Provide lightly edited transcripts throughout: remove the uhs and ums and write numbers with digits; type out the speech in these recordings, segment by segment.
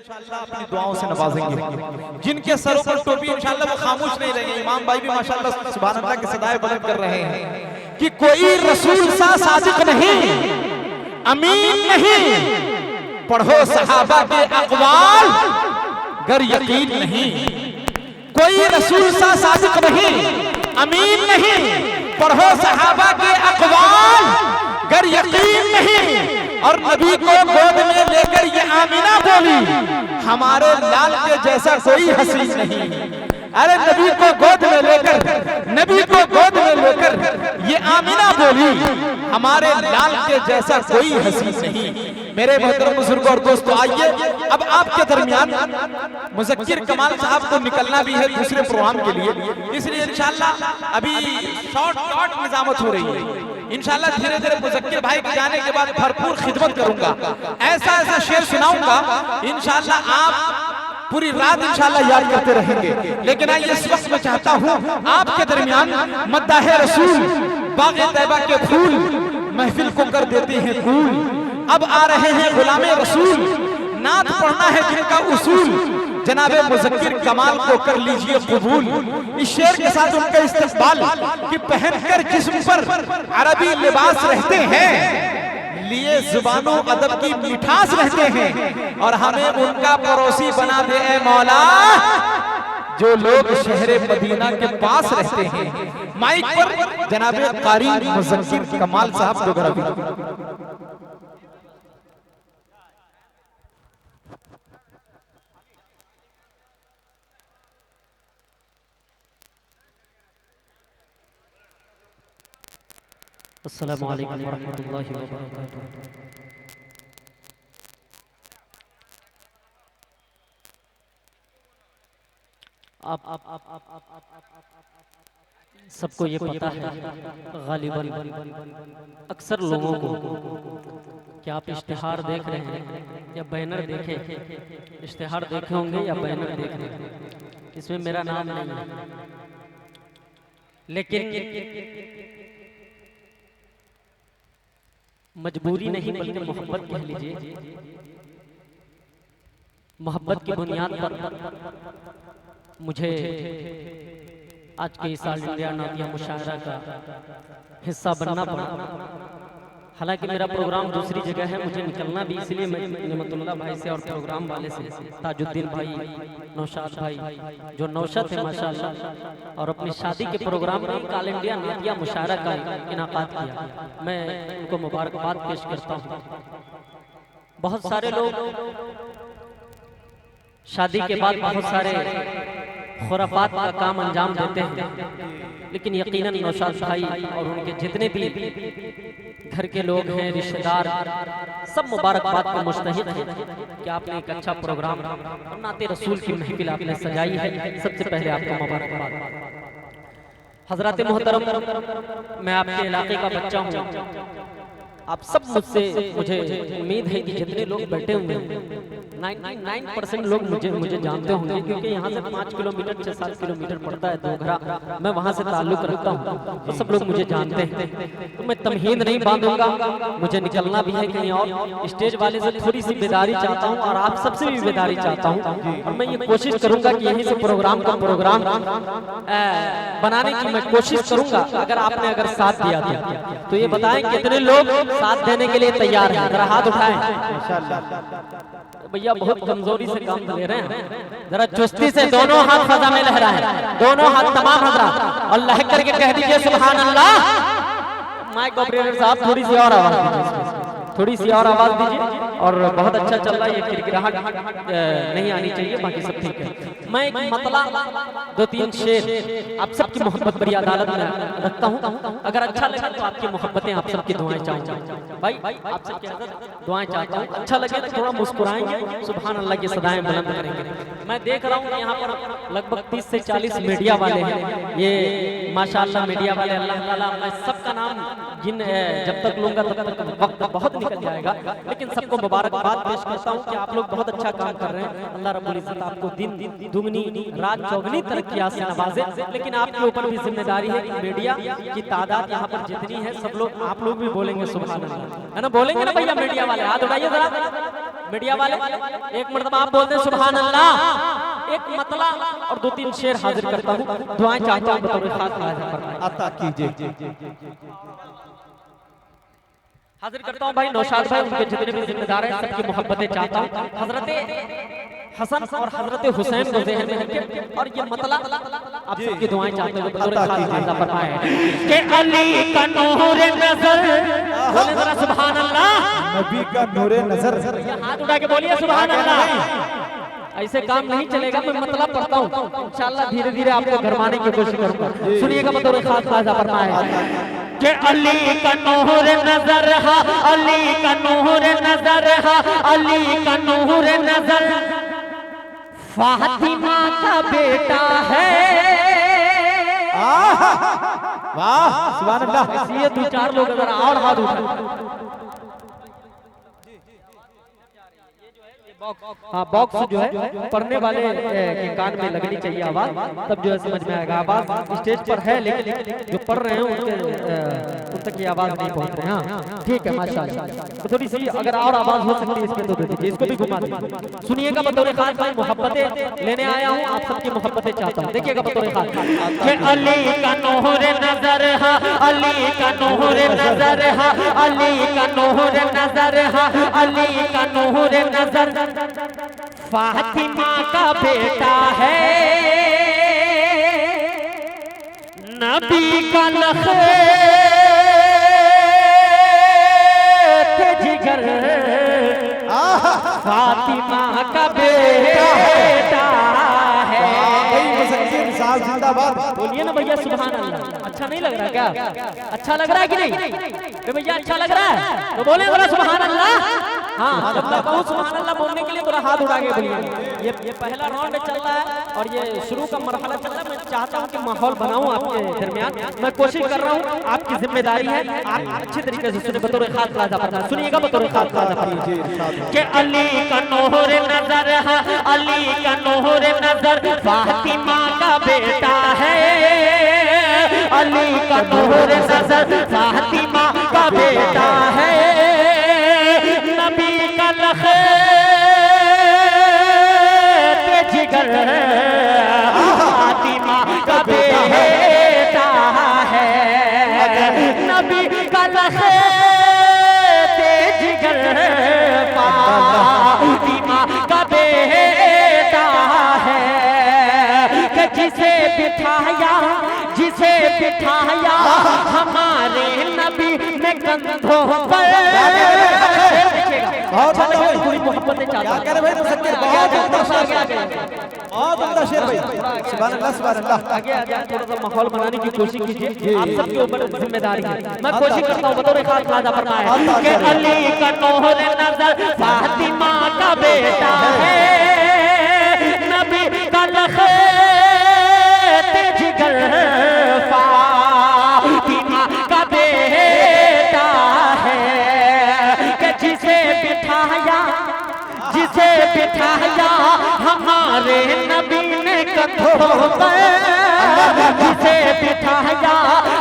इंशाअल्लाह अपनी दुआओं से नवाजेंगे। जिनके सरों पर टोपी इंशाअल्लाह वो खामोश नहीं रहेंगे। इमाम भाई भी माशाअल्लाह सुभान अल्लाह की सदाएं बुलंद कर रहे हैं कि कोई रसूल सा सादिक नहीं, अमीन नहीं, पढ़ो सहाबा के अक़वाल गर यकीन नहीं। कोई रसूल सा सादिक नहीं, अमीन नहीं, पढ़ो सहाबा के अक़वाल गर यकीन नहीं। और नबी को गोद में लेकर ये आमीना बोली, हमारे लाल के जैसा कोई हसीन नहीं। अरे नबी को गोद में लेकर, नबी को गोद में लेकर ये आमीना बोली, हमारे लाल के जैसा कोई हसीन नहीं। मेरे मोहतरम बुजुर्गों और दोस्तों, आइए अब आपके दरमियान मुज़क्किर कमाल साहब को निकलना भी है दूसरे प्रोग्राम के लिए, इसलिए इंशाअल्लाह अभी शॉर्ट निजामत हो रही है। इंशाअल्लाह धीरे धीरे मुज़क्किर भाई के जाने के बाद भरपूर खिदमत करूंगा, ऐसा ऐसा शेर सुनाऊंगा इंशाअल्लाह आप पूरी रात इंशाअल्लाह याद करते रहेंगे। लेकिन आइए इस वक्त मैं चाहता हूँ आपके दरमियान मद्दाह रसूल, बाग़े तैयबा के फूल महफिल को कर देते हैं कूल। अब आ रहे हैं गुलामे रसूल, नात पढ़ना है जिनका उसूल, जनाबे मुज़क्किर कमाल को कर लीजिए कबूल। इस शेर के साथ उनका इस्तेक़बाल कि पहनकर जिस्म पर अरबी लिबास रहते हैं, लिए जुबानों अदब की मिठास रहते हैं, और हमें उनका पड़ोसी बना दे ऐ मौला जो लोग शहरे मदीना के पास रहते हैं। माइक पर जनाबे कारी मुज़क्किर कमाल साहब दोगरा। अस्सलामु अलैकुम वरहमतुल्लाहि वबरकातुहू। सबको ये पता है गालिबन अक्सर लोगों को कि आप इश्तिहार देख रहे हैं या बैनर देखे, इश्तिहार देखे होंगे या बैनर देख रहे हैं, इसमें मेरा नाम नहीं है, लेकिन मजबूरी नहीं बल्कि मोहब्बत कह लीजिए। मोहब्बत की बुनियाद पर मुझे आज के इस ऑल इंडिया नातिया मुशायरा का हिस्सा बनना पड़ा। हालांकि मेरा प्रोग्राम दूसरी जगह है, मुझे निकलना भी, इसलिए मैं नेमतुल्लाह भाई से और प्रोग्राम वाले से, ताजुद्दीन भाई, नौशाद भाई जो नौशद है माशाअल्लाह, और अपनी शादी के प्रोग्राम में ऑल इंडिया नातिया मुशायरा का इनाकात किया, मैं उनको मुबारकबाद पेश करता हूँ। बहुत सारे लोग शादी के बाद बहुत सारे खुराफात का काम अंजाम देते हैं, लेकिन यकीनन नौशाद भाई और उनके जितने भी घर के लोग हैं, रिश्तेदार, सब मुबारकबाद के मुस्तहिक हैं कि आपने एक अच्छा प्रोग्राम और नाते रसूल की महफिल आपने सजाई है। सबसे पहले आपको मुबारकबाद। हजरत मोहतरम, मैं आपके इलाके का बच्चा हूँ, आप सब मुझसे, मुझे उम्मीद है कि जितने लोग बैठे होंगे 99% लोग मुझे जानते होंगे, क्योंकि यहाँ से 5 किलोमीटर 6-7 किलोमीटर पड़ता है दोघरा, मैं वहाँ से ताल्लुक़ रखता हूँ, तो सब लोग मुझे जानते हैं। तो मैं तमहीद नहीं बांधूंगा, मुझे निकलना भी है कहीं और। स्टेज वाले से थोड़ी सी बेदारी चाहता हूँ और आप सबसे भी बेदारी चाहता हूँ, और मैं ये कोशिश करूँगा कि यहीं से प्रोग्राम बनाने की मैं कोशिश करूँगा। अगर आपने साथ दिया तो ये बताएं कितने लोग साथ देने के लिए तैयार हैं, जरा हाथ उठाएं। भैया बहुत कमजोरी से काम ले रहे हैं, जरा चुस्ती से दोनों हाथ फजा में लहराएं, दोनों हाथ तमाम हजरात, और लहक करके कह दीजिए सुभान अल्लाह। माइक ऑपरेटर साहब थोड़ी सी और आवाज दीजिए, थोड़ी सी और आवाज दीजिए। और बहुत अच्छा चल रहा है, ये किरकिराहट नहीं आनी चाहिए, बाकी सब ठीक है। मैं एक मतला 2-3 शेर आप सबकी मोहब्बत बड़ी अदालत में रखता हूँ, अगर अच्छा लगे तो आपकी मोहब्बतें, आप सबकी दुआएं चाहूँगा। भाई आप सबकी दुआएं चाहता हूँ, अच्छा लगे तो थोड़ा मुस्कुराएंगे, सुभान अल्लाह की सदाएं बुलंद करेंगे। मैं देख रहा हूँ यहाँ पर लगभग 30 से 40 मीडिया वाले हैं, ये माशाअल्लाह मीडिया वाले, अल्लाह ताला मैं सबका नाम जब तक लूंगा तब तक वक्त बहुत निकल जाएगा, लेकिन सबको मुबारकबाद पेश करता हूँ कि आप लोग बहुत अच्छा काम कर रहे हैं। अल्लाह रब्बुल इज्जत आपको दिन दुगनी रात चौगनी तरक्कियात से नवाजे। लेकिन आपके ऊपर भी जिम्मेदारी है कि मीडिया की तादाद यहाँ पर जितनी है, सब लोग, आप लोग भी बोलेंगे सुभान अल्लाह, है ना? बोलेंगे ना भैया मीडिया वाले? हाथ उठाइए जरा, मीडिया वाले एक मर्तबा आप बोलते हैं सुभान अल्लाह, एक मतला और 2-3 शेर हाजिर करता हूँ, दुआएं चाहता हूँ बतौर खास अता कीजिए। हाजिर करता हूँ भाई नौशाद भाई, उनके जितने भी जिम्मेदार हैं सबकी मोहब्बतें चाहता हूँ। हजरत हसन और हजरत हुसैन को ज़हन में रखें और ये मतला आप सबकी दुआएं चाहते हैं बतौर खास खासा फरमाए कि अली का नूर नजर, बोले जरा सुभान अल्लाह, नबी का नूरे नजर। हाथ उठा के बोलिए सुभान अल्लाह। ऐसे काम नहीं चलेगा, मैं मतलब पढ़ता हूँ, इंशाअल्लाह धीरे धीरे आपको घरवाने की कोशिश करूंगा। सुनिएगा बतौर खास खासा फरमाए कि अली का नूर नजर है, अली का नूर नजर है, अली का नूर नजर, फातिमा का बेटा है। वाह सुभान अल्लाह। इसलिए 2-4 लोग अगर और हाथ उठा, हाँ बॉक्स जो है पढ़ने वाले के कान में लगनी चाहिए आवाज, तब जो है समझ में आएगा। आवाज स्टेज पर है लेकिन जो पढ़ रहे हैं उन तक ये आवाज नहीं पहुंच रही। हाँ ठीक है माशाल्लाह, तो थोड़ी सी अगर और आवाज हो सकती है इसमें तो दे दीजिए, इसको भी घुमा दीजिए। सुनिएगा बतौर खास भाई, मोहब्बतें लेने आया हूँ, आप सबकी मोहब्बतें चाहता हूँ। देखिएगा बतौर खास कि अली का नूर नजर है, अली का नूर नजर है, अली का नूर नजर है, अली का नूर नजर, फातिमा का बेटा है। नबी का लखेत जिगर, फातिमा का बेटा है। जिंदाबाद। बोलिए ना भैया सुभान अल्लाह। अच्छा नहीं लग रहा क्या? अच्छा लग रहा है कि नहीं भैया? अच्छा लग रहा है तो बोले बोला सुभान अल्लाह। हाँ जब मैं कहूँ सुभान अल्लाह बोलने के लिए थोड़ा हाथ उठा के बोलिए। ये पहला राउंड चल रहा है और ये शुरू का मरहला चल रहा है। मैं चाहता हूँ कि माहौल बनाऊँ आपके दरमियान, मैं कोशिश कर रहा हूँ, आपकी जिम्मेदारी है, आप अच्छी तरीके से सुने बतौर खास खासा फरमाए। सुनिएगा बतौर खास खासा फरमाए कि अली का नूर नजर है, अली का नूर नजर, फातिमा का बेटा है। अली का नूर नजर, फातिमा का बेटा है। नबी का लखेत जिगर, फातिमा का बेटा है। नबी का लखेत जिगर, फातिमा का बेटा है। कि जिसे बिठाया हमारे नबी ने कंधों पर, पूरी मोहब्बतें चाहता हूं। बहुत उम्दा शेर भाई, सुभान अल्लाह सुभान अल्लाह। आगे आ जाए, थोड़ा सा माहौल बनाने की कोशिश कीजिए, आप सबके ऊपर जिम्मेदारी है। मैं कोशिश करता हूँ बतौर खास खासा फरमाए कि अली का नूर नजर, फातिमा का बेटा है। नबी का लखेत जिगर, फातिमा का बेटा है। कि जिसे बिठाया हमारे नबी ने कंधों पर, जिसे बिठाया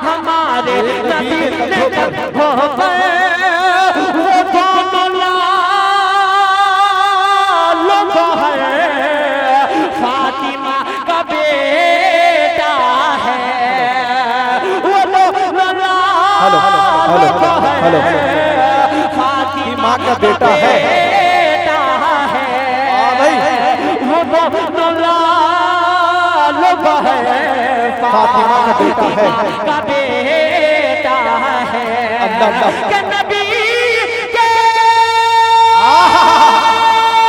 हमारे नबी ने कंधों पर, वो दोनों लाल है, फातिमा का बेटा है। वो दोनों लाल है, फातिमा का बेटा है। फातिमा का बेटा है, का बेटा है। कि नबी के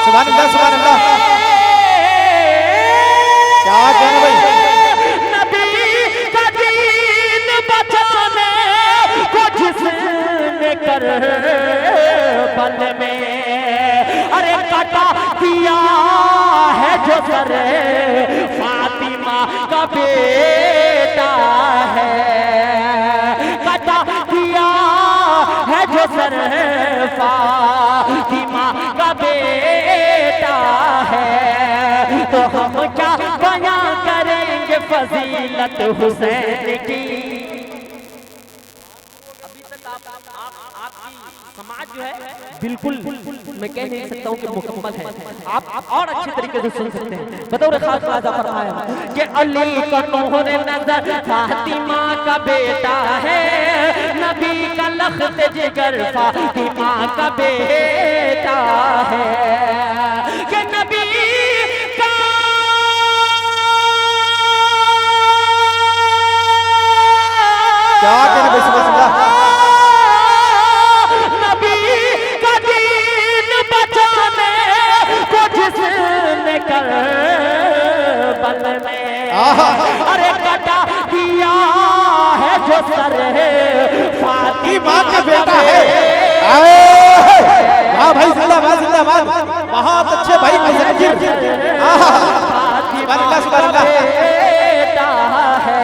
सुभान अल्लाह सुभान अल्लाह। क्या कहना भाई? नबी का दीन बचाने को जिसने कर बल में, अरे कटा दिया है जो सर, फातिमा का बेटा है। कटा दिया है जो सर, फातिमा का बेटा है। तो हम क्या बयां करेंगे फजीलत हुसैन की। अभी तक आपकी समाज जो है बिल्कुल मैं कह नहीं सकता हूँ कि मुकम्मल है, आप और अच्छे तरीके से सुन सकते हैं। बतौर खास राजा फरमाया कि अली का नूर नजर फातिमा का बेटा है, नबी का लख्त जिगर फातिमा का बेटा है, कि नबी का क्या कहने भाई सुबह सुबह अरे कटा दिया है जो सर फातिमा का बेटा है। वाह भाई जिंदाबाद जिंदाबाद, बहुत अच्छे भाई बेटा है।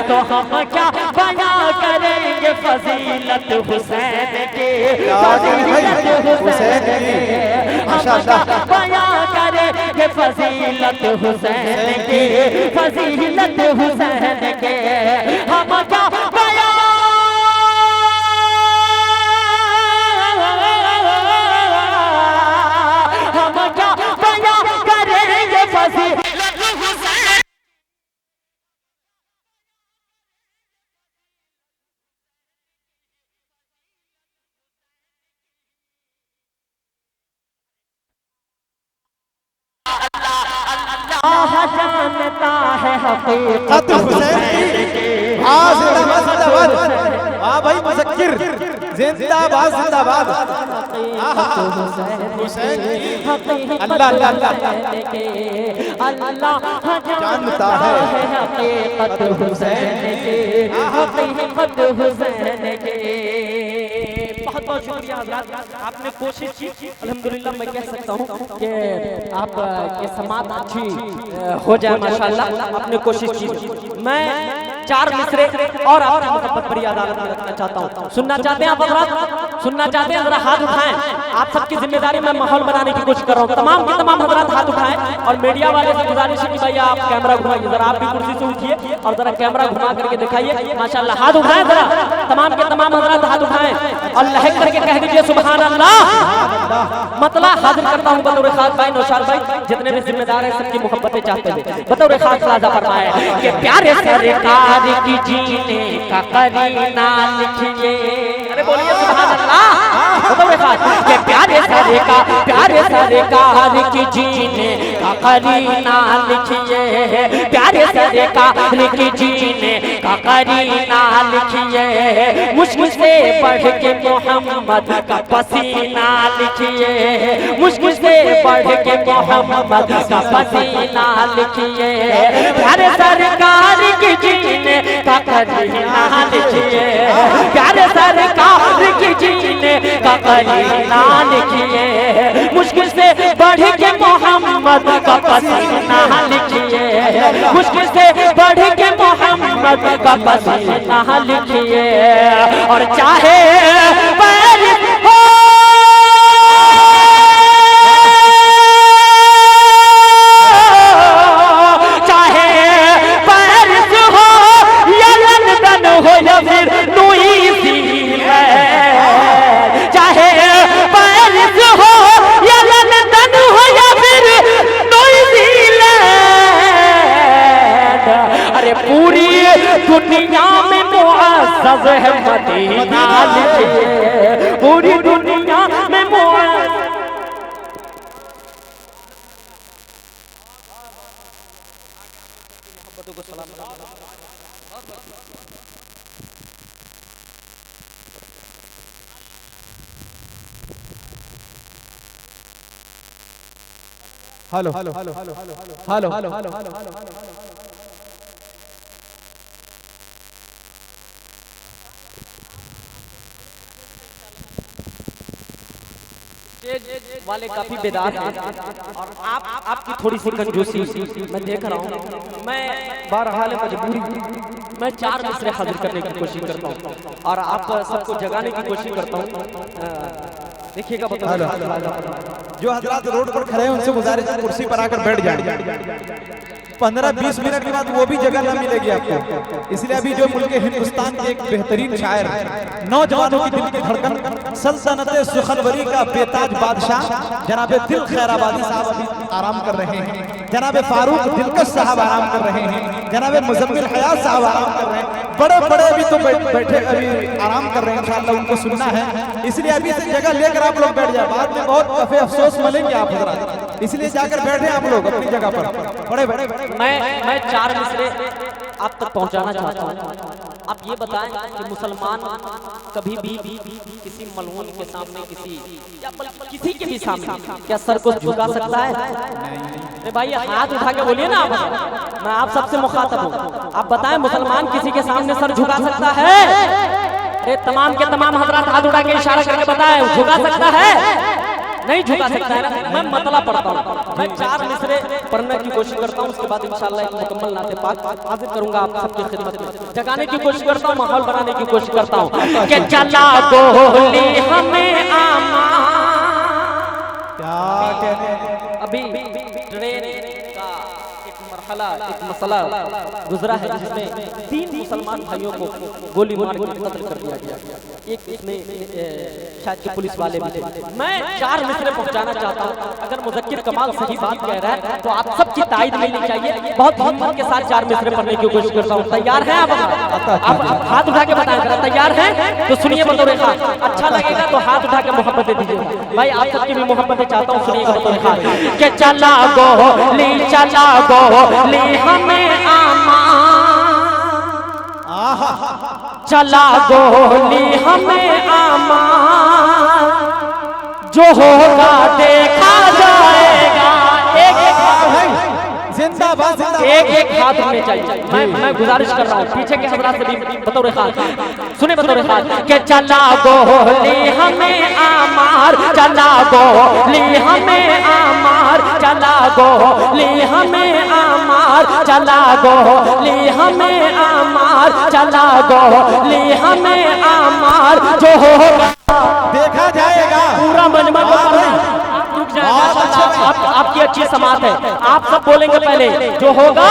तो हम क्या बयां करेंगे फजीलत हुसैन की, फजीलत हुसैन की, हम बयां करेंगे फजीलत हुसैन की, फजीलत हुसैन के, हम क्या बयां करेंगे फजीलत हुसैन। जानता है हकीकत हुसैन की। हाँ जिंदाबाद जिंदाबाद, वाह भाई मुज़क्किर जिंदाबाद जिंदाबाद। हुसैन अल्लाह अल्लाह अल्लाह जानता है हकीकत हुसैन की, हकीकत हुसैन की। बहुत बहुत शुक्रिया हज़रात, आपने कोशिश की। अल्हम्दुलिल्लाह मैं कह सकता हूँ कि आप के समात अच्छी हो जाए माशाल्लाह, आपने कोशिश की। मैं 4 मिसरे और आपकी मोहब्बत बड़ी अदालत में रखना चाहता हूँ। सुनना चाहते हैं आप हज़रात, सुनना चाहते हैं? जरा हाथ उठाएं। आप सबकी जिम्मेदारी में माहौल बनाने की कोशिश कर रहा हूँ। तमाम के तमाम हज़रात हाथ उठाएं और मीडिया वाले से गुजारिश है कि भैया आप कैमरा घुमाइए, जरा आप भी कुर्सी से उठिए और जरा कैमरा घुमा करके दिखाइए। माशाल्लाह हाथ उठाएं, जरा तमाम के तमाम हज़रात हाथ उठाएं और लहक करके कह दीजिए सुभान अल्लाह। मतलब हाजिर करता हूँ बतौर खास भाई नौशाद भाई, जितने भी जिम्मेदार हैं सबकी मोहब्बतें चाहते हैं। बतौर खास राजा फरमाया कि प्यारे सरकार की जीने का करीना लिखिए। अरे बोलिए सुभान अल्लाह। बतौर खास कि प्यारे सरकार की जीने का करीना लिखिए, प्यारे सरकार की जीने का करीना लिखिए, मुश्किल से बढ़ के मोहम्मद का पसीना लिखिए, मुश्किल से बढ़ के मोहम्मद का पसीना लिखिए, प्यारे सरकार की जीने का करीना लिखिए, प्यारे सरकार की जीने का करीना लिखिए, मुश्किल से बढ़ के मोहम्मद का पसीना लिखिए, मुश्किल से बढ़ के मोहम्मद का पसीना लिखिए, और चाहे पैरिस हो चाहे पैरिस हो या लंदन हो या फिर न्यूजीलैंड, चाहे पैरिस हो या लंदन हो या फिर न्यूजीलैंड, अरे पूरी दुनिया में मुअज़्ज़ज़ है मदीना लिखिए, पूरी दुनिया में hello hello hello hello hello वाले काफी बेदार हैं और आपकी थोड़ी सी कंजूसी मैं देख रहा हूँ। मैं बहरहाल मजबूरी मैं 4 मिसरे हाजिर करने की कोशिश करता हूँ और आप सबको जगाने की कोशिश करता हूँ। देखिएगा बताओ जो हजरात रोड पर खड़े हैं उनसे गुजारिश है कुर्सी पर आकर बैठ जाए। 15-20 मिनट के बाद वो भी जगह ना मिलेगी आपको। इसलिए अभी जो मुल्क हिंदुस्तान के एक बेहतरीन शायर, नौजवानों की दिल की धड़कन, सल्तनत सुखनवरी का बेताज बादशाह जनाब दिल खैराबादी साहब अभी आराम कर रहे हैं, जनाब फारूक दिलकश साहब आराम कर रहे हैं, जनाब मुजम्मिल हयात साहब आराम कर रहे हैं, बड़े बड़े अभी तो बैठे अभी आराम कर रहे हैं, इंशाअल्लाह उनको सुनना है। इसलिए अभी से जगह लेकर आप लोग बैठ जाए, बाद में बहुत कफे अफसोस मिलेंगे आप हजरात, इसलिए जाकर बैठे आप लोग अपनी जगह पर। बड़े बड़े मैं 4 मिसरे आप तक पहुंचाना चाहता हूं। आप ये बताएं कि मुसलमान कभी भी किसी मलऊन के सामने, किसी या बल्कि किसी के भी सामने क्या सर को झुका सकता है? अरे भाई हाथ उठा के बोलिए ना, मैं आप सबसे मुखातब हूँ। आप बताएं मुसलमान किसी के सामने सर झुका सकता है? अरे तमाम के तमाम हजरात हाथ उठा के इशारा करके बताएं, झुका सकता है? नहीं झुका सकता है ना। मैं मतला पढ़ता हूँ, मैं 4 मिसरे पढ़ने की कोशिश करता हूँ, उसके बाद इंशाअल्लाह एक मुकम्मल नाते पाक हाजिर करूंगा आप सबकी खिदमत में। जगाने की कोशिश करता हूँ, माहौल बनाने की कोशिश करता हूँ कि चला गोली हमें आमा। क्या कहने अभी ट्रेन का एक मरहला, एक मसला गुजरा है जिसमें 3 मुसलमान भाइयों को गोली मार के कत्ल कर दिया गया। एक इसमें शायद के पुलिस वाले भी थे। मैं 4 मिसरे पहुंचाना चाहता हूं। अगर मुज़क्किर कमाल सही बात कह रहा है तो आप सबकी ताईद मिलनी चाहिए। बहुत हिम्मत के साथ 4 मिसरे पढ़ने की कोशिश करता हूं। तैयार हैं आप हाथ उठा के बताएं जरा, तैयार हैं तो सुनिए बतौर खास। अच्छा लगेगा तो हाथ उठा के मोहब्बत दे दीजिए भाई, आप सबकी भी मोहब्बत चाहता हूं, सुनिएगा बतौर खास कि चला गोली हमें आमा, चला गोली हमें आमा, जो होगा देखा जाएगा। जिंदाबाद एक हाथ होने चाहिए। मैं गुजारिश कर रहा हूँ पीछे के हजरात से भी बतौर खास सुने, बतौर खास के चला गोली हमें आमार, चला गोली हमें आमार, चला गोली हमें आमार, चला गोली हमें आमार, चला गोली हमें आमार, जो होगा देखा जाएगा। पूरा मजमा आपकी अच्छी समात है, आप सब बोलेंगे पहले, जो होगा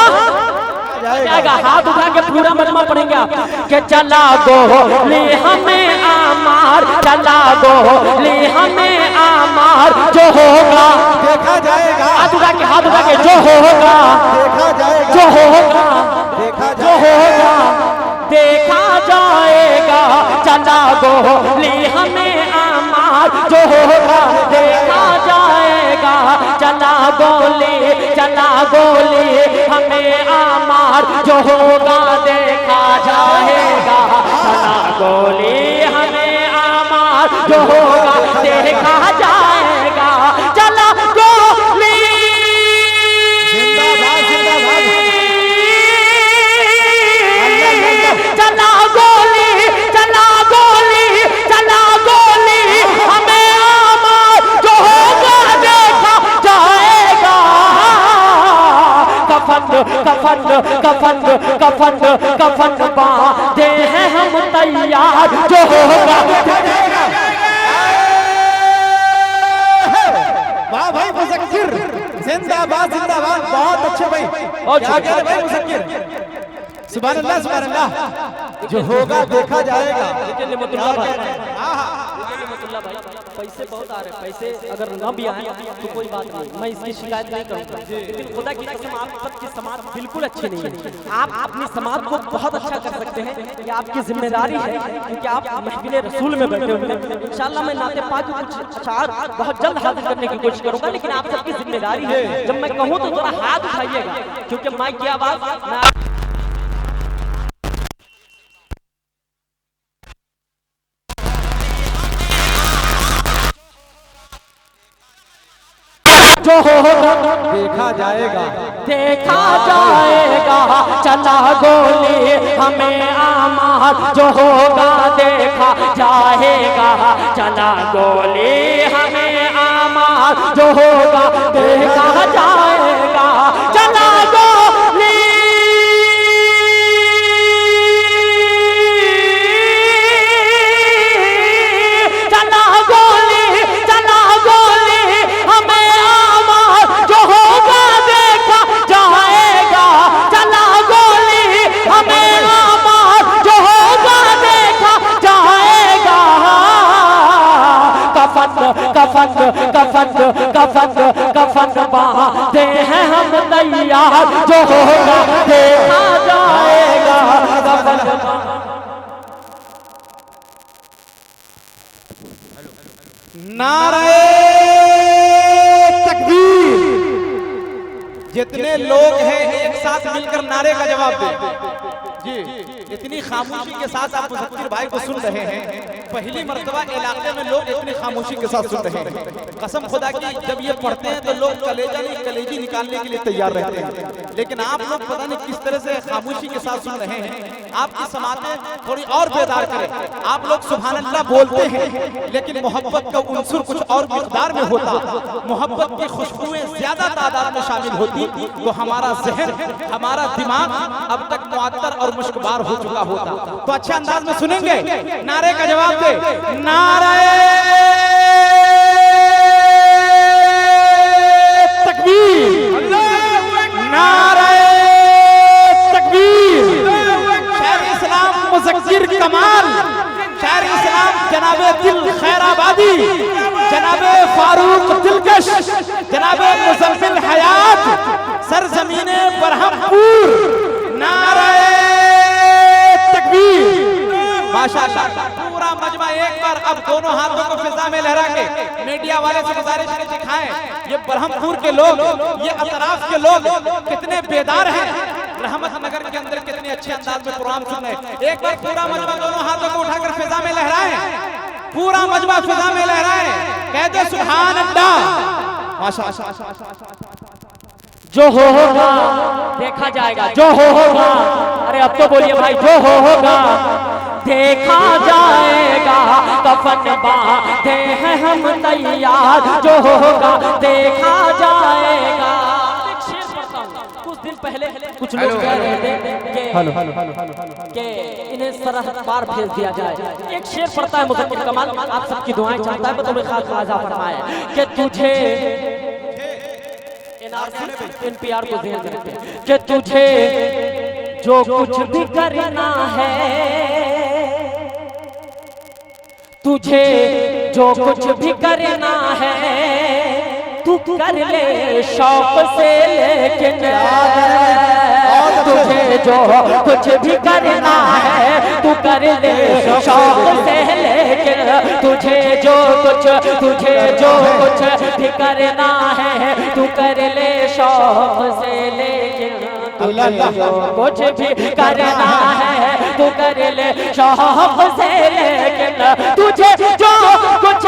जाएगा। हाथ उठा के पूरा मजमा पढ़ेंगे आप कि चला गोली हमें आमार, चला गोली हमें आमार, जो होगा देखा जाएगा। हाथ उठा के जो होगा देखा जाएगा, जो होगा देखा जो होगा देखा जाएगा। चला गोली हमें आमार, जो होगा देखा जाएगा। चला गोली हमें आमार, जो होगा देखा जाएगा। चला गोली हमें आमार, जो होगा देखा जाएगा। चला गोली जिंदाबाद जिंदाबाद। चला गोली हमें आमार, जो होगा देखा जाएगा। कफन बांधे हैं हम तैयार, जो होगा। वाह भाई मुज़क्किर, जिंदाबाद जिंदाबाद, बहुत अच्छे भाई। क्या कह रहे भाई मुज़क्किर, सुभान अल्लाह सुभान अल्लाह। जो होगा देखा जाएगा। पैसे बहुत आ रहे हैं, पैसे अगर न भी आए तो कोई बात नहीं, मैं इसकी शिकायत नहीं करूँगा, लेकिन खुदा की कसम आप सबकी समाज बिल्कुल अच्छी नहीं है। आप अपनी समाज को बहुत अच्छा कर सकते हैं, ये आपकी जिम्मेदारी है, क्योंकि आप महफिल रसूल में बैठे हुए हैं। इंशाअल्लाह मैं नाते पाक कुछ अशार बहुत जल्द हाजिर करने की कोशिश करूँगा, लेकिन आप सबकी जिम्मेदारी है। जब मैं कहूँ तो थोड़ा हाथ उठाइएगा, क्योंकि माइक की आवाज़ जो होगा देखा जाएगा, देखा जाएगा। चला गोली हमें आमार, जो होगा देखा जाएगा। चला गोली हमें आमार, जो होगा देखा जाएगा। चला गोली हमें आमार, जो होगा देखा जाएगा। कफन कफन कफन कफन बांधे हैं हम तैयार, जो होगा देखा जाएगा। नारे तकबीर। जितने लोग हैं एक साथ मिलकर नारे का जवाब दें। जी, इतनी खामोशी के साथ आप मुज़क्किर भाई को सुन रहे हैं, पहली मर्तबा इलाके में लोग इतनी खामोशी के साथ सुन रहे हैं। कसम खुदा की जब ये पढ़ते हैं तो लोग कलेजा नहीं कलेजी निकालने के लिए तैयार रहते हैं, लेकिन आप लोग पता नहीं किस तरह से खामोशी के साथ सुन रहे हैं। आपकी समातें थोड़ी और बेदार करें। आप लोग सुभान अल्लाह बोलते हैं, लेकिन मोहब्बत का उन्सुर कुछ और मिक़दार में होता, मोहब्बत की खुशबुएं ज्यादा तादाद में शामिल होती तो हमारा जहन, हमारा दिमाग अब तक मुअत्तर और मुश्कबार हो चुका होता। तो अच्छे अंदाज में सुनेंगे, नारे का जवाब दे। नारे तकबीर, नारे तकबीर। शायर इस्लाम मुज़क्किर कमाल, शायर इस्लाम जनाबे दिल खैराबादी, जनाबे फारूक दिलकश, जनाबे मुज़म्मिल हयात, सरज़मीने बरहमपुर। नारे तकबीर। माशाअल्लाह, पूरा मजमा एक बार अब दोनों हाथों को फिजा में लहरा के मीडिया वाले से गुजारिश है दिखाएं ये बरहमपुर के लोग, ये अतराफ के लोग कितने बेदार हैं, रहमत नगर के अंदर कितने अच्छे अंदाज में कुरान सुन रहे। एक बार पूरा मजमा दोनों हाथों को उठाकर फिजा में लहराएं, पूरा मजमा फिजा में लहराएं, कहते सुभान अल्लाह। माशाअल्लाह। जो होगा देखा जाएगा, जो होगा, अरे अब तो बोलिए भाई, जो होगा देखा जाएगा। कफन बांधे हैं हम तैयार, जो होगा देखा जाएगा। एक शेर पढ़ता हूं, कुछ दिन पहले कुछ लोग कह रहे थे कि इन्हें सरहद पार भेज दिया जाए। एक शेर पढ़ता है मुज़क्किर कमाल, आप सबकी दुआएं चाहता है, बतौर खास ख्वाजा फरमाए कि तुझे NPR को ध्यान रखते कि तुझे जो कुछ भी करना है, तुझे जो कुछ भी करना है तू कर ले शौक से, लेकिन तुझे जो कुछ भी करना है तू कर ले शौक से, लेकिन तुझे जो कुछ भी करना है तू कर ले शौक से, लेकिन कुछ भी करना है तू कर ले शौक से, लेकिन तुझे जो कुछ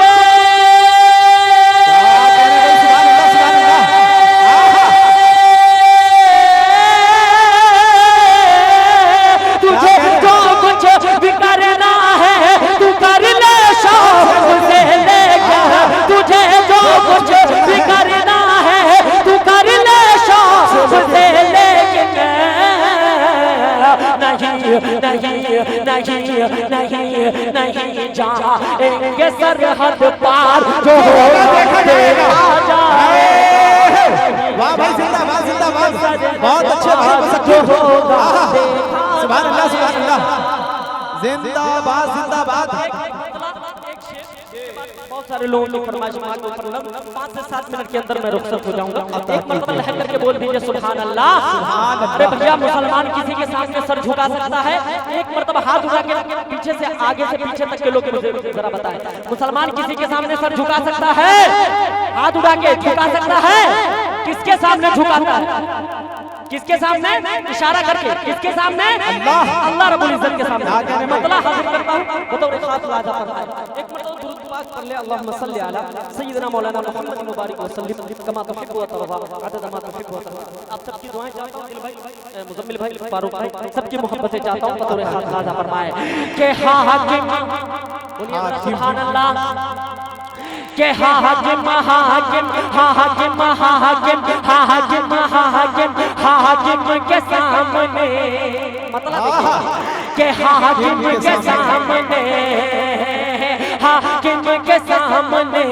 नहीं जाएंगे सरहद पार, जो देखा जाए। वाह भाई, जिंदाबाद जिंदाबाद, बहुत अच्छे भाई। सुभान अल्लाह सुभान अल्लाह, जिंदाबाद जिंदाबाद। बहुत सारे लोगों की फरमाइश 5 से 7 मिनट के अंदर मैं रुखसत हो जाऊंगा। एक मरतबा लहर करके बोल दीजिए सुभान अल्लाह। अरे भैया, मुसलमान किसी के सामने सर झुका सकता है? एक मरतबा हाथ उठा के पीछे से आगे से पीछे तक के लोग मुझे जरा बताएं, मुसलमान किसी के सामने सर झुका सकता है? हाथ उठा के झुका सकता है? किसके सामने झुकाता है? किसके सामने? इशारा करके किसके सामने? अल्लाह रब्बुल इज्जत के सामने। मतलब हाजिर करता हूं, बतौर खास ख्वाजा फरमाए एक मरतबा दुरूद पाक पढ़ ले, अल्लाहुम्मा सल्ली अला सय्यिदना मौलाना मुहम्मद मुबारक वसल्लम कमा तुहिब्बु व तर्ज़ा अदद मा तुहिब्बु व तर्ज़ा। आप सबकी दुआएं चाहता हूं, दिल भाई, मुजम्मिल भाई, फारूक भाई, सबकी मोहब्बतें चाहता हूं, बतौर खास ख्वाजा फरमाए कि हाकिम, बोलिए सुभान अल्लाह, के हाकिम हाकिम हाकिम हाकिम हाकिम हाकिम हाकिम के सामने, मतलब के हाकिम के सामने, हाकिम के सामने,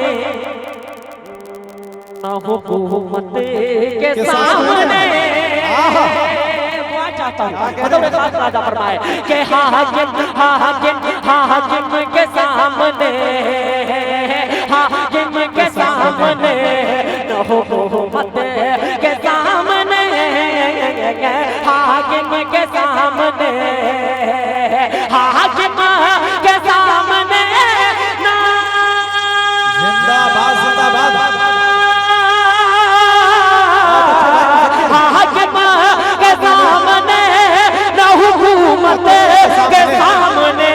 ना हुकूमत के सामने, चाहता हूं बतौर खास ख्वाजा फरमाए के हाकिम हाकिम हाकिम के सामने, हाकिम हाकिम के सामने ना जिंदाबाद जिंदाबाद हाकिम के सामने ना हुकूमत के सामने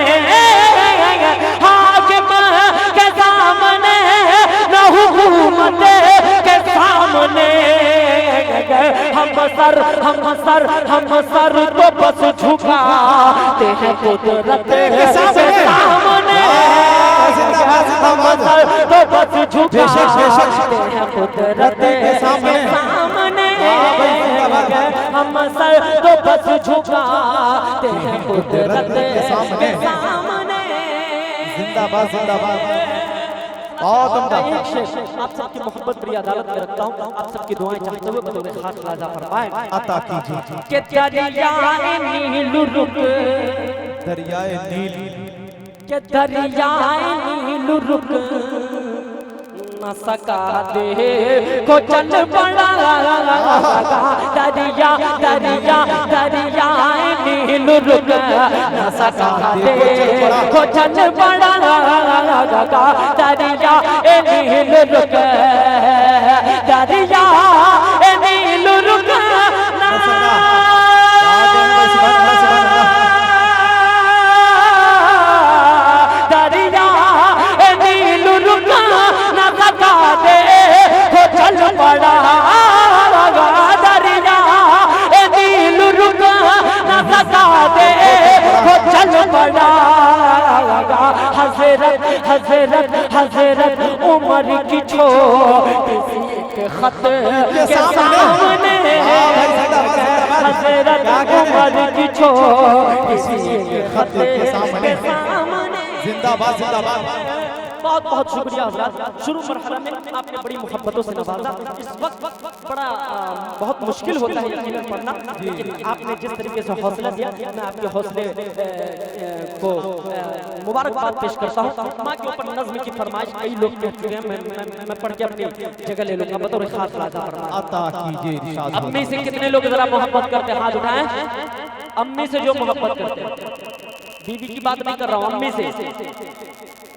हाकिम के सामने ना हुकूमत के सामने हम सर तो बस झुकाते हैं कुदरत के सामने हम सर तो बस झुकाते हैं कुदरत के सामने हम सर तो बस झुकाते हैं कुदरत के सामने जिंदाबाद जिंदाबाद बहुत उम्दा। आप सबकी मोहब्बत प्रिय अदालत में रखता हूँ, आप सबकी दुआएं चाहते हुए बतौर खास राजा फरमाएं अता कीजिए कि दरियाए नील रुक दरियाए नील के दरियाए नील रुक न सका दे को चल पड़ा दरिया दरिया दरियाए नील रुक न सका दे को चल पड़ा दरिया ए नील रुक दरिया ए नील रुक दरिया ए नील रुक न सका दे को चल पड़ा दरिया ए नील रुक न सका दे को चल पड़ा हजरत हजरत हजरत उमर की छोटी के खत के सामने हजरत उमर की छोटी के खत के सामने जिंदाबाद जिंदाबाद बहुत बहुत शुक्रिया हज़रात। शुरू मरहला में आपने बड़ी मोहब्बतों से नवाजा। इस वक्त बड़ा बहुत मुश्किल होता है यकीनन पढ़ना, लेकिन आपने जिस तरीके से हौसला दिया, मैं आपके हौसले को मुबारकबाद पेश करता हूँ। माँ के ऊपर नज़्म की फरमाइश कई लोग कह चुके हैं, मैं पढ़ के अपनी जगह ले लूँगा बतौर खास राजा फरमाइश। अता कीजिए इरशाद। अम्मी से कितने लोग जरा मोहब्बत करते हैं, हाथ उठाएं। अम्मी से जो मोहब्बत करते हैं, बीवी की बात नहीं कर रहा हूँ, अम्मी से।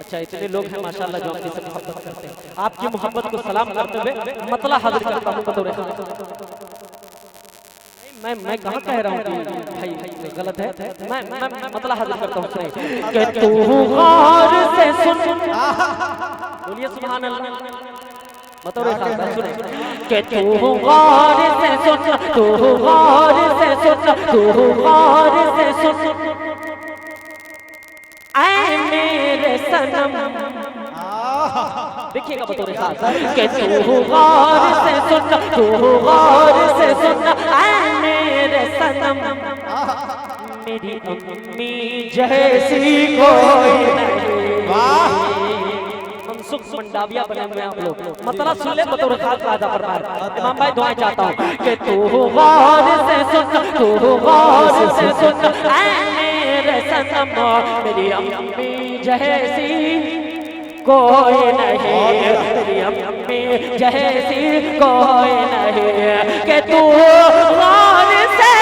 अच्छा, इतने लोग हैं माशाल्लाह जो अम्मी से मोहब्बत करते हैं। आपकी मोहब्बत को सलाम करते हुए मतला हाजिर करता हूँ बतौर मैं कहाँ कह रहा हूँ कि भाई गलत है, मैं मतला हाजिर करता हूँ कि तू गौर से सुन, बोलिए सुभान अल्लाह बतौर सुने कि तू गौर से सुन, तू गौर से सुन, तू गौर से सुन ऐ मेरे सनम। देखिएगा बतौर खास कि तू गौर से सुन, तू गौर से सुन ऐ मेरे सनम, मेरी अम्मी जैसी कोई नहीं। मनसुख मंडाविया बने हुए आप लोग, मतलब सुन ले बतौर खास राजा फरमाए। इमाम भाई दुआएं चाहता हूँ कि तू गौर से सुन, तू गौर से सुन ऐ मेरे सनम, मेरी अम्मी जैसी कोई नहीं, मेरी अम्मी जैसी कोई नहीं कि तू गौर से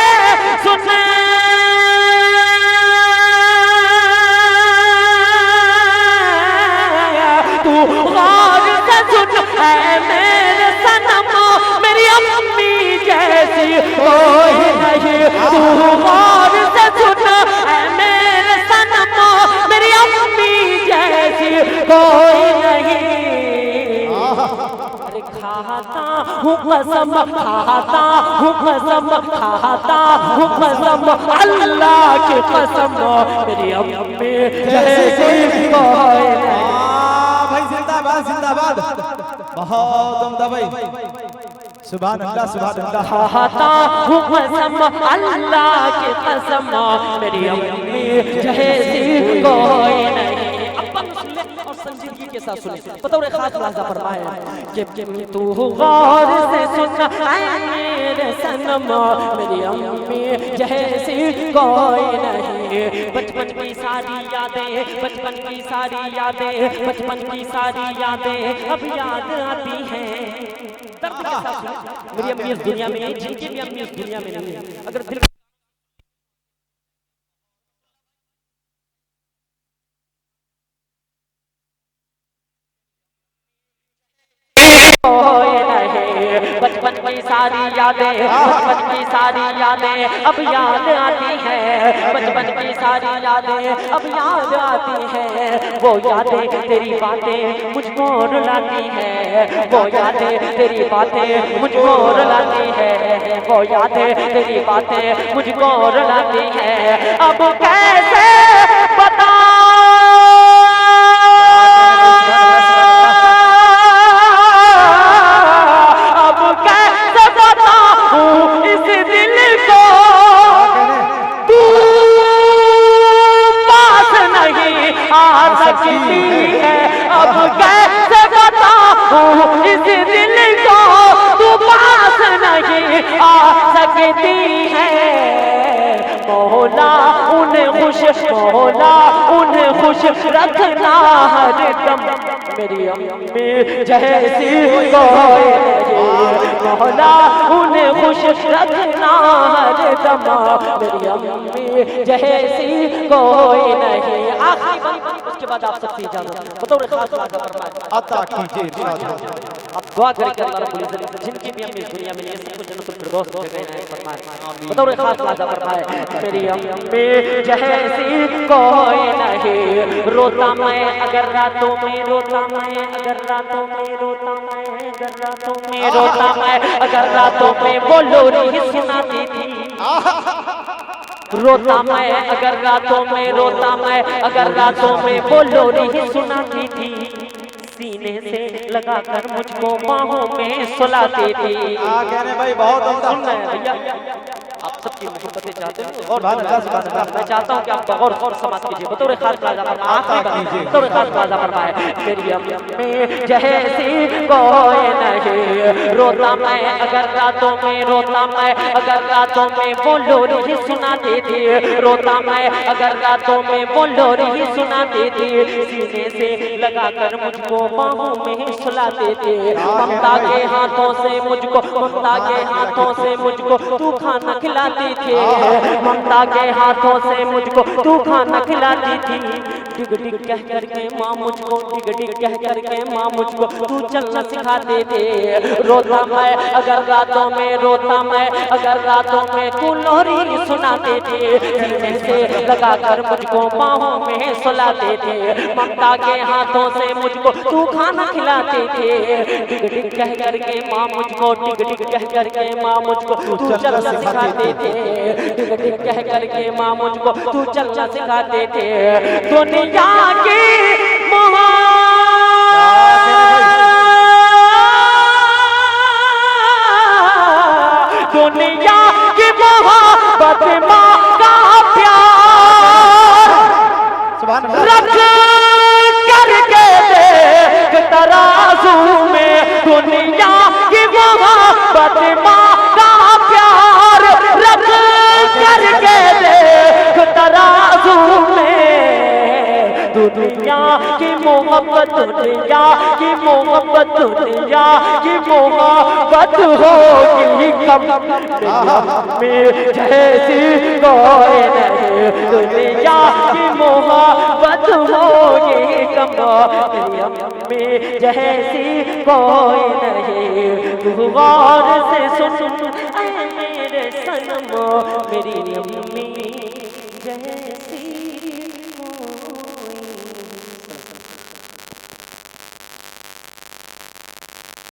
सुन, तू गौर से सुन ऐ मेरे सनम, मेरी अम्मी जैसी कोई नहीं। तू गौर से सुन ऐ मेरे सनम, मेरी अम्मी जैसी कोई नहीं। अरे खाता हूँ कसम, खाता हूँ कसम, खाता हूँ कसम, अल्लाह की कसम, मेरी अम्मी जैसी कोई नहीं। भाई जिंदाबाद जिंदाबाद बहुत उम्दा भाई। सुभान अल्लाह सुभान अल्लाह। खाता हूँ कसम अल्लाह की कसम, मेरी अम्मी जैसी कोई नहीं। और संजीदगी के साथ सुने बतौर खास राजा फरमाए कि तू गौर से सुन ऐ मेरे सनम, मेरी अम्मी जैसी कोई नहीं। बचपन की सारी यादें, बचपन की सारी यादें, बचपन की सारी यादें अब याद आती हैं। दर्द के साथ मेरी अम्मी इस दुनिया में है, जिनकी भी अम्मी इस दुनिया में नहीं है, अगर दिल सारी यादें, बचपन की सारी यादें अब याद आती है, बचपन की सारी यादें अब याद आती है। वो यादें तेरी बातें मुझको रुलाती है, वो यादें तेरी बातें मुझको रुलाती है, वो यादें तेरी बातें मुझको रुलाती है। अब कैसे अब कैसे बताऊं इस दिल को तू पास नहीं आ सकती है। मौला उन्हें खुश, मौला उन्हें खुश रखना हर दम, मेरी अम्मी जैसी कोई नहीं। मौला उन्हें खुश रखना हर दम, मेरी अम्मी जैसी कोई नहीं। आखिरी बात, उसके बाद आप सबसे इजाजत, बतौर खास अता कीजिए। आप दुआ करें कि अल्लाह रब्बुल इज्जत जिनकी भी अम्मी इस दुनिया में ये सब कुछ जन्नतुल फिरदौस में गए हैं फरमाए, बतौर खास वादा फरमाए मेरी अम्मी जैसी कोई नहीं। रोता मैं अगर रातों में, रोता मैं अगर रातों में, रोता मैं अगर रातों में, रोता मैं अगर रातों में वो लोरी सुनाती थी। रोता मैं अगर रातों में, रोता मैं अगर रातों में वो लोरी सुनाती थी। सीने से लगाकर मुझको बाहों में सुलाती थी। भाई बहुत सुन रहे हैं भैया, आप सबकी मोहब्बतें चाहते हैं और मैं चाहता हूँ कि आप बगौर और समाज कीजिए। बतौर खास प्लाजा पर आखिरी बात, बतौर खास प्लाजा पर पाए मेरी अम्मी जैसी कोई नहीं। रोता मैं अगर रातों में, रोता मैं अगर रातों में वो लोरी सुनाती थी। रोता मैं अगर रातों में वो लोरी सुनाती थी। सीने से लगाकर मुझको बाहों में सुलाते थे। ममता के हाथों से मुझको, ममता के हाथों से मुझको तू खाना खिलाती थी। ममता के हाथों से मुझको तू खाना खिलाती थी। डिग डिग कह करके माँ मुझको, डिग डिग कह करके माँ मुझको तू चलना सिखाते थे। रोता मैं अगर रातों में, रोता मैं अगर रातों में तू लोरी सुनाते थे। सीने से लगाकर मुझको बाहों में सुलाते थे। ममता के हाथों से मुझको तू खाना खिलाते थे। डिग डिग कह करके माँ मुझको, डिग डिग कह करके माँ मुझको तू चलना सिखाते थे। डिग डिग कह करके माँ मुझको तू चलना सिखाते थे। दुनिया की दुनिया की मोहब्बत माँ का प्यार रख करके देख तराजू में। दुनिया की मोहब्बत माँ का प्यार रख करके देख तराजू में। दुनिया की मोहब्बत, दुनिया की मोहब्बत, दुनिया की मोहब्बत होगी कम, में जैसी कोई नहीं। दुनिया की मोहब्बत होगी कम, में जैसी कोई नहीं। तू गौर से सुन ऐ मेरे सनम, मेरी अम्मी जैसी